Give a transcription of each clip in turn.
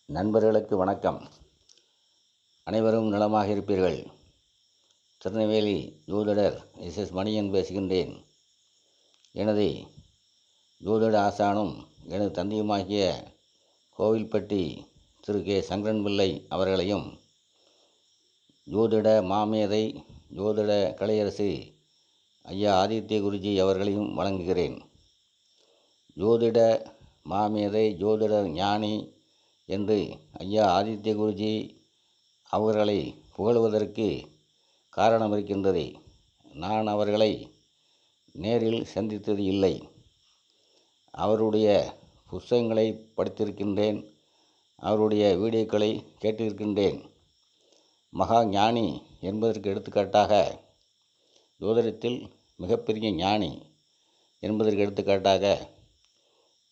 நண்பர்களுக்கு வணக்கம். அனைவரும் நலமாக இருப்பீர்கள். திருநெல்வேலி ஜோதிடர் எஸ் மணியன் பேசுகின்றேன். எனது ஜோதிட ஆசானும் எனது தந்தையுமாகிய கோவில்பட்டி திரு கே சங்கரன் பிள்ளை அவர்களையும், ஜோதிட மாமேதை ஜோதிட கலையரசு ஐயா ஆதித்ய குருஜி அவர்களையும் வணங்குகிறேன். ஜோதிட மாமேதை ஜோதிட ஞானி என்று ஐயா ஆதித்ய குருஜி அவர்களை புகழ்வதற்கு காரணம் இருக்கின்றது. நான் அவர்களை நேரில் சந்தித்தது இல்லை. அவருடைய புத்தகங்களை படித்திருக்கின்றேன். அவருடைய வீடியோக்களை கேட்டிருக்கின்றேன். மகா ஞானி என்பதற்கு எடுத்துக்காட்டாக, ஜோதிடத்தில் மிகப்பெரிய ஞானி என்பதற்கு எடுத்துக்காட்டாக,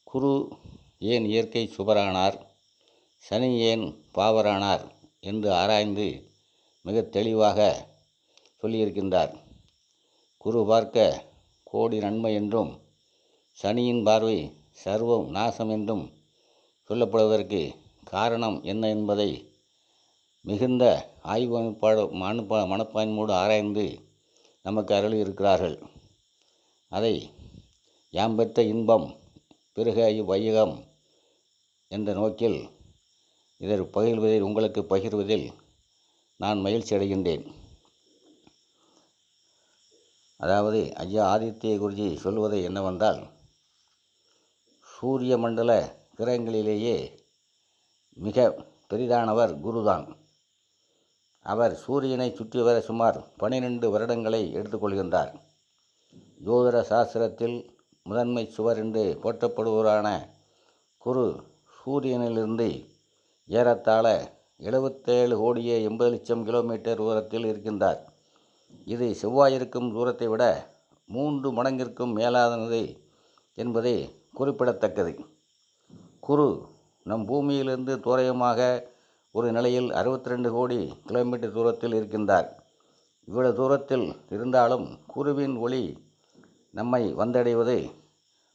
குரு ஏன் இயற்கை சுபரானார், சனி ஏன் பாவரானார் என்று ஆராய்ந்து மிக தெளிவாக சொல்லியிருக்கின்றார். குரு பார்க்க கோடி நன்மை என்றும், சனியின் பார்வை சர்வம் நாசம் என்றும் சொல்லப்படுவதற்கு காரணம் என்ன என்பதை மிகுந்த ஆய்வு மனப்பான்மையோடு ஆராய்ந்து நமக்கு அருளியிருக்கிறார்கள். அதை யாம் பெற்ற இன்பம் பெருக இவ்வையகம் என்ற நோக்கில் இதை உங்களுக்கு பகிர்வதில் நான் மகிழ்ச்சி அடைகின்றேன். அதாவது ஐயா ஆதித்ய குருஜி சொல்வது என்னவென்றால், சூரிய மண்டல கிரகங்களிலேயே மிக பெரிதானவர் குருதான். அவர் சூரியனை சுற்றி வர சுமார் 12 வருடங்களை எடுத்துக்கொள்கின்றார். ஜோதிட சாஸ்திரத்தில் முதன்மை சுவர் என்று போற்றப்படுவோரான குரு சூரியனிலிருந்து ஏறத்தாழ 77,80,00,000 கிலோமீட்டர் தூரத்தில் இருக்கின்றார். இது செவ்வாய் இருக்கும் தூரத்தை விட 3 மடங்கிற்கும் மேலானது என்பது குறிப்பிடத்தக்கது. குரு நம் பூமியிலிருந்து தோராயமாக ஒரு நிலையில் 62 கோடி கிலோமீட்டர் தூரத்தில் இருக்கின்றார். இவ்வளவு தூரத்தில் இருந்தாலும் குருவின் ஒளி நம்மை வந்தடைவது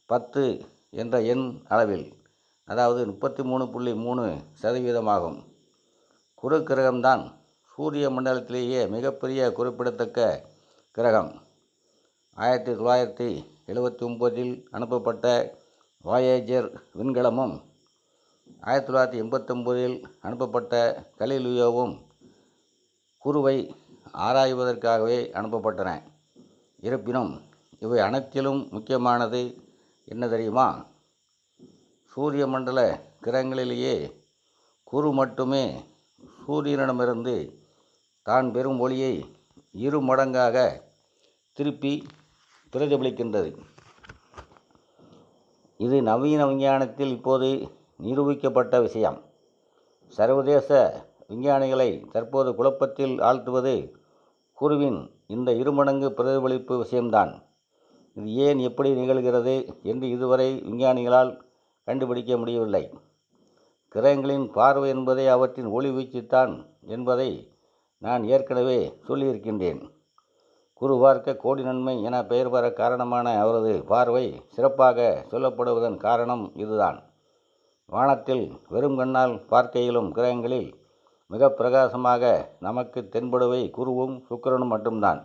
10 என்ற எண் அளவில், அதாவது 33.3% குரு கிரகம்தான் சூரிய மண்டலத்திலேயே மிகப்பெரிய குறிப்பிடத்தக்க கிரகம். 1979 அனுப்பப்பட்ட வாயேஜர் விண்கலமும் 1989 அனுப்பப்பட்ட கலீலியோவும் குருவை ஆராய்வதற்காகவே அனுப்பப்பட்டன. இருப்பினும் இவை அனைத்திலும் முக்கியமானது என்ன தெரியுமா? சூரிய மண்டல கிரகங்களிலேயே குரு மட்டுமே சூரியனிடமிருந்து தான் பெறும் ஒளியை 2 மடங்காக திருப்பி பிரதிபலிக்கின்றது. இது நவீன விஞ்ஞானத்தில் இப்போது நிரூபிக்கப்பட்ட விஷயம். சர்வதேச விஞ்ஞானிகளை தற்போது குழப்பத்தில் ஆழ்த்துவது குருவின் இந்த 2 மடங்கு பிரதிபலிப்பு விஷயம்தான். இது ஏன் எப்படி நிகழ்கிறது என்று இதுவரை விஞ்ஞானிகளால் கண்டுபிடிக்க முடியவில்லை. கிரகங்களின் பார்வை என்பதே அவற்றின் ஒளி வீச்சுத்தான் என்பதை நான் ஏற்கனவே சொல்லியிருக்கின்றேன். குரு பார்க்க கோடி நன்மை என பெயர் பெற காரணமான அவரது பார்வை சிறப்பாக சொல்லப்படுவதன் காரணம் இதுதான். வானத்தில் வெறும் கண்ணால் பார்க்கையிலும் கிரகங்களில் மிக பிரகாசமாக நமக்கு தென்படுவை குருவும் சுக்கிரனும் மட்டும்தான்.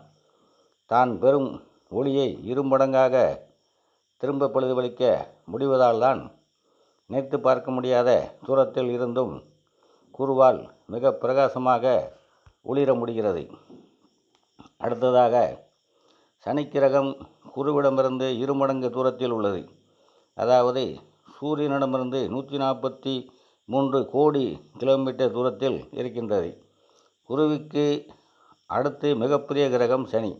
தான் பெறும் ஒளியை 2 மடங்காக திரும்ப பிரதிபலிக்க முடிவதால்தான் நினைத்து பார்க்க முடியாத தூரத்தில் இருந்தும் குருவால் மிக பிரகாசமாக ஒளிர முடிகிறது. அடுத்ததாக, சனி கிரகம் குருவிடமிருந்து 2 மடங்கு தூரத்தில் உள்ளது. அதாவது சூரியனிடமிருந்து 143 கோடி கிலோமீட்டர் தூரத்தில் இருக்கின்றது. குருவுக்கு அடுத்து மிகப்பெரிய கிரகம் சனி.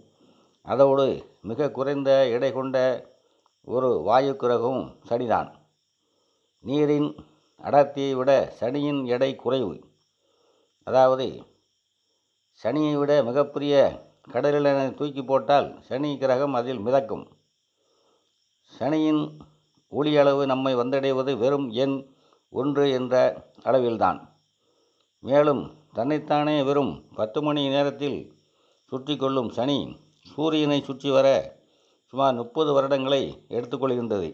அதோடு மிக குறைந்த எடை கொண்ட ஒரு வாயு கிரகமும் சனிதான். நீரின் அடர்த்தியை விட சனியின் எடை குறைவு. அதாவது சனியை விட மிகப்பெரிய கடலில் தூக்கி போட்டால் சனி கிரகம் அதில் மிதக்கும். சனியின் ஒளி அளவு நம்மை வந்தடைவது வெறும் எண் 1 என்ற அளவில்தான். மேலும் தன்னைத்தானே வெறும் 10 மணி நேரத்தில் சுற்றி கொள்ளும் சனி சூரியனை சுற்றி வர சுமார் 30 வருடங்களை எடுத்துக்கொள்கின்றது.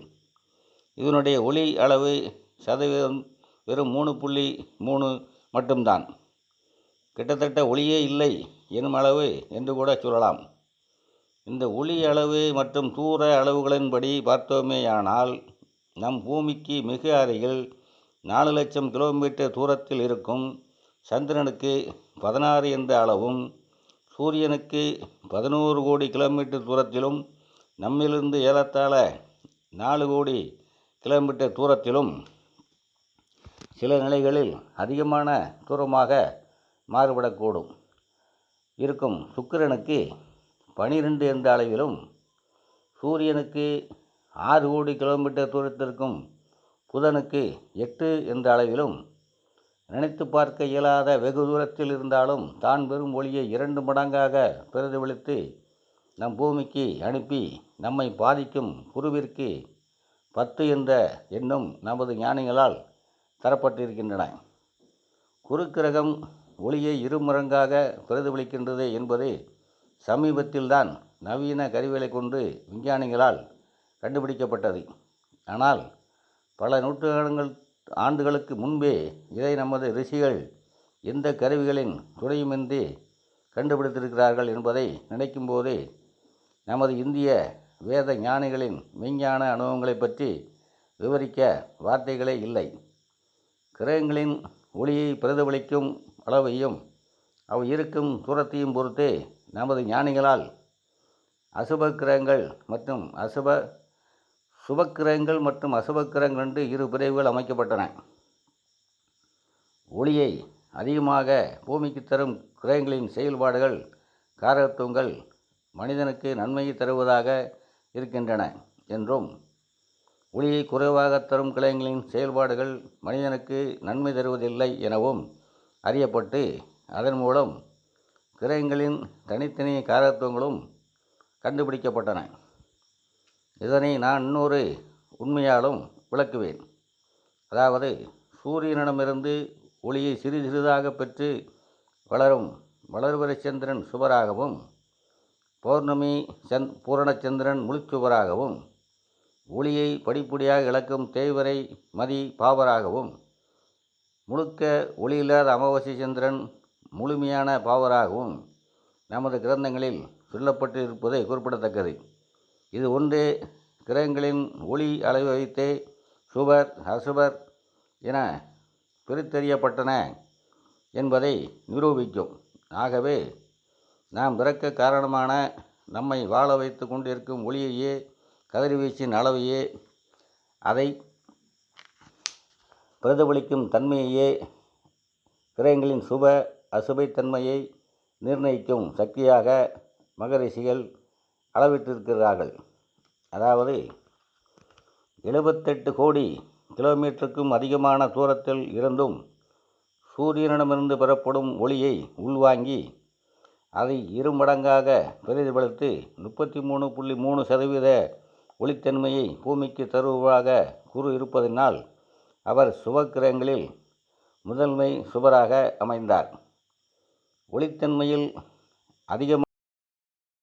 இதனுடைய ஒளி அளவு சதவீதம் வெறும் 3.3 மட்டும்தான். கிட்டத்தட்ட ஒளியே இல்லை எனும் அளவு என்று கூட சொல்லலாம். இந்த ஒளி அளவு மற்றும் தூர அளவுகளின்படி பார்த்தோமேயானால் நம் பூமிக்கு மிக அருகில் 4 லட்சம் கிலோமீட்டர் தூரத்தில் இருக்கும் சந்திரனுக்கு 16 என்ற அளவும், சூரியனுக்கு 11 கோடி கிலோமீட்டர் தூரத்திலும், நம்மிலிருந்து ஏறத்தாழ 4 கோடி கிலோமீட்டர் தூரத்திலும், சில நிலைகளில் அதிகமான தூரமாக மாறுபடக்கூடும் இருக்கும் சுக்கிரனுக்கு 12 என்ற அளவிலும், சூரியனுக்கு 6 கோடி கிலோமீட்டர் தூரத்திற்கும், புதனுக்கு 8 என்ற அளவிலும், நினைத்து பார்க்க இயலாத வெகு தூரத்தில் இருந்தாலும் தான் பெறும் ஒளியை 2 மடங்காக பிரதிபலித்து நம் பூமிக்கு அனுப்பி நம்மை பாதிக்கும் குருவிற்கு 10 என்ற எண்ணும் நமது ஞானிகளால் தரப்பட்டிருக்கின்றன. குருக்கிரகம் ஒளியை 2 மடங்காக பிரதிபலிக்கின்றது என்பது சமீபத்தில்தான் நவீன கருவிகளை கொண்டு விஞ்ஞானிகளால் கண்டுபிடிக்கப்பட்டது. ஆனால் பல ஆண்டுகளுக்கு முன்பே இதை நமது ரிஷிகள் எந்த கருவிகளின் துணையுமின்றி கண்டுபிடித்திருக்கிறார்கள் என்பதை நினைக்கும்போது நமது இந்திய வேத ஞானிகளின் விஞ்ஞான அனுபவங்களை பற்றி விவரிக்க வார்த்தைகளே இல்லை. கிரகங்களின் ஒளியை பிரதிபலிக்கும் அளவையும் அவை இருக்கும் தூரத்தையும் பொறுத்து நமது ஞானிகளால் சுபக்கிரகங்கள் மற்றும் அசுபக்கிரகங்கள் என்று 2 பிரிவுகள் அமைக்கப்பட்டன. ஒளியை அதிகமாக பூமிக்கு தரும் கிரகங்களின் செயல்பாடுகள், காரகத்துவங்கள் மனிதனுக்கு நன்மையை தருவதாக இருக்கின்றன என்றும், ஒளியை குறைவாக தரும் கிரகங்களின் செயல்பாடுகள் மனிதனுக்கு நன்மை தருவதில்லை எனவும் அறியப்பட்டு, அதன் மூலம் கிரகங்களின் தனித்தனி காரகத்துவங்களும் கண்டுபிடிக்கப்பட்டன. இதனை நான் இன்னொரு உண்மையாலும் விளக்குவேன். அதாவது, சூரியனிடமிருந்து ஒளியை சிறிதாக பெற்று வளரும் வளர்பிறை சந்திரன் சுவராகவும், பூரணச்சந்திரன் முழுச்சுவராகவும், ஒளியை படிப்படியாக இழக்கும் தேய்வரை மதி பாவராகவும், முழுக்க ஒளியில்லாத அமாவாசை சந்திரன் முழுமையான பாவராகவும் நமது கிரந்தங்களில் சொல்லப்பட்டிருப்பது குறிப்பிடத்தக்கது. இது ஒன்றே கிரகங்களின் ஒளி அளவை வைத்தே சுபர் அசுபர் என பிரித்தறியப்பட்டன என்பதை நிரூபிக்கும். ஆகவே நாம் பிறக்க காரணமான நம்மை வாழ வைத்து கொண்டிருக்கும் ஒளியையே, கதிர்வீச்சின் அளவையே, அதை பிரதிபலிக்கும் தன்மையையே, கிரகங்களின் சுப அசுபத்தன்மையை நிர்ணயிக்கும் சக்தியாக மகரிஷிகள் அளவிட்டிருக்கிறார்கள். அதாவது 78 கோடி கிலோமீட்டருக்கும் அதிகமான தூரத்தில் இருந்தும் சூரியனிடமிருந்து பெறப்படும் ஒளியை உள்வாங்கி அதை 2 மடங்காக பிரதிபலித்து 33.3% ஒளித்தன்மையை பூமிக்கு தருவதாக குரு இருப்பதனால் அவர் சுபக்கிரகங்களில் முதன்மை சுபராக அமைந்தார். ஒளித்தன்மையில் அதிகமாக